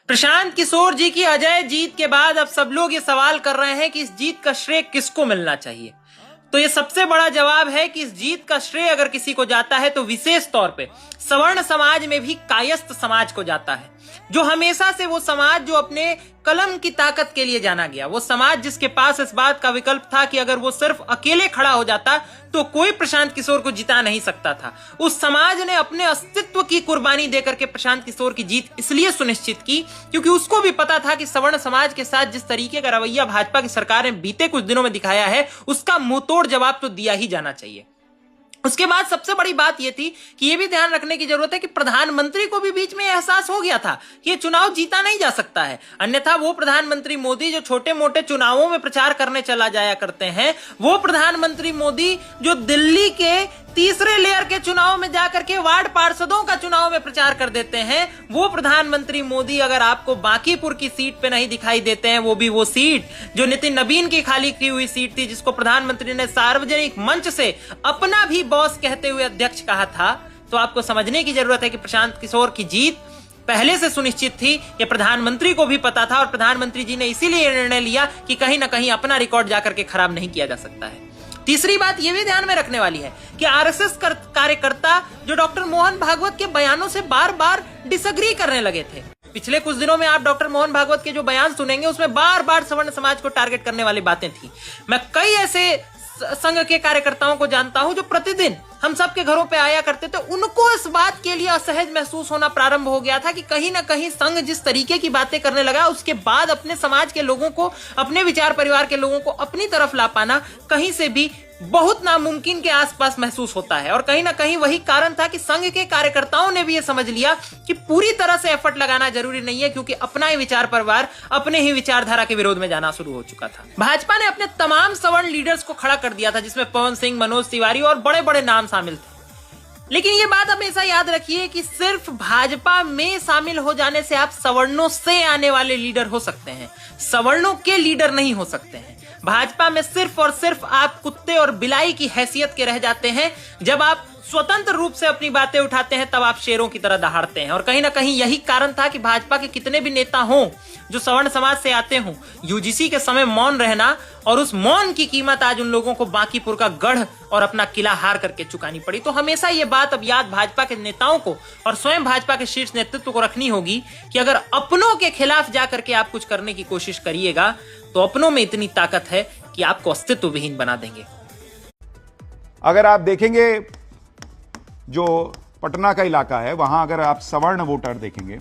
प्रशांत किशोर जी की अजय जीत के बाद अब सब लोग ये सवाल कर रहे हैं कि इस जीत का श्रेय किसको मिलना चाहिए। तो ये सबसे बड़ा जवाब है कि इस जीत का श्रेय अगर किसी को जाता है तो विशेष तौर पे सवर्ण समाज में भी कायस्थ समाज को जाता है, जो हमेशा से वो समाज जो अपने कलम की ताकत के लिए जाना गया, वो समाज जिसके पास इस बात का विकल्प था कि अगर वो सिर्फ अकेले खड़ा हो जाता तो कोई प्रशांत किशोर को जिता नहीं सकता था। उस समाज ने अपने अस्तित्व की कुर्बानी देकर के प्रशांत किशोर की जीत इसलिए सुनिश्चित की क्योंकि उसको भी पता था कि सवर्ण समाज के साथ जिस तरीके का रवैया भाजपा की सरकार ने बीते कुछ दिनों में दिखाया है, उसका मुंहतोड़ जवाब तो दिया ही जाना चाहिए। उसके बाद सबसे बड़ी बात यह थी कि यह भी ध्यान रखने की जरूरत है कि प्रधानमंत्री को भी बीच में एहसास हो गया था कि यह चुनाव जीता नहीं जा सकता है। अन्यथा वो प्रधानमंत्री मोदी जो छोटे मोटे चुनावों में प्रचार करने चला जाया करते हैं, वो प्रधानमंत्री मोदी जो दिल्ली के तीसरे लेयर के चुनाव में जाकर के वार्ड पार्षदों का चुनाव में प्रचार कर देते हैं, वो प्रधानमंत्री मोदी अगर आपको बांकीपुर की सीट पे नहीं दिखाई देते हैं, वो भी वो सीट जो नितिन नवीन की खाली की हुई सीट थी, जिसको प्रधानमंत्री ने सार्वजनिक मंच से अपना भी बॉस कहते हुए अध्यक्ष कहा था, तो आपको समझने की जरूरत है कि प्रशांत किशोर की जीत पहले से सुनिश्चित थी। ये प्रधानमंत्री को भी पता था और प्रधानमंत्री जी ने इसीलिए निर्णय लिया कि कहीं ना कहीं अपना रिकॉर्ड जाकर के खराब नहीं किया जा सकता है। तीसरी बात यह भी ध्यान में रखने वाली है कि आरएसएस कार्यकर्ता जो डॉक्टर मोहन भागवत के बयानों से बार बार डिसएग्री करने लगे थे। पिछले कुछ दिनों में आप डॉक्टर मोहन भागवत के जो बयान सुनेंगे उसमें बार बार सवर्ण समाज को टारगेट करने वाली बातें थी। मैं कई ऐसे संघ के कार्यकर्ताओं को जानता हूं जो प्रतिदिन हम सबके घरों पे आया करते थे, उनको इस बात के लिए असहज महसूस होना प्रारंभ हो गया था कि कहीं ना कहीं संघ जिस तरीके की बातें करने लगा, उसके बाद अपने समाज के लोगों को, अपने विचार परिवार के लोगों को अपनी तरफ ला पाना कहीं से भी बहुत नामुमकिन के आसपास महसूस होता है। और कहीं ना कहीं वही कारण था कि संघ के कार्यकर्ताओं ने भी यह समझ लिया कि पूरी तरह से एफर्ट लगाना जरूरी नहीं है, क्योंकि अपना ही विचार परिवार अपने ही विचारधारा के विरोध में जाना शुरू हो चुका था। भाजपा ने अपने तमाम सवर्ण लीडर्स को खड़ा कर दिया था, जिसमें पवन सिंह, मनोज तिवारी और बड़े बड़े नाम शामिल थे। लेकिन ये बात हमेशा याद रखिए कि सिर्फ भाजपा में शामिल हो जाने से आप सवर्णों से आने वाले लीडर हो सकते हैं, सवर्णों के लीडर नहीं हो सकते हैं। भाजपा में सिर्फ और सिर्फ आप कुत्ते और बिलाई की हैसियत के रह जाते हैं। जब आप स्वतंत्र रूप से अपनी बातें उठाते हैं तब आप शेरों की तरह दहाड़ते हैं। और कहीं ना कहीं यही कारण था कि भाजपा के कितने भी नेता हों जो सवर्ण समाज से आते हों, यूजीसी के समय मौन रहना, और उस मौन की कीमत आज उन लोगों को बांकीपुर का गढ़ और अपना किला हार करके चुकानी पड़ी। तो हमेशा ये बात अब याद भाजपा के नेताओं को और स्वयं भाजपा के शीर्ष नेतृत्व को रखनी होगी कि अगर अपनों के खिलाफ जाकर के आप कुछ करने की कोशिश करिएगा तो अपनों में इतनी ताकत है कि आपको अस्तित्व विहीन बना देंगे। अगर आप देखेंगे जो पटना का इलाका है, वहां अगर आप सवर्ण वोटर देखेंगे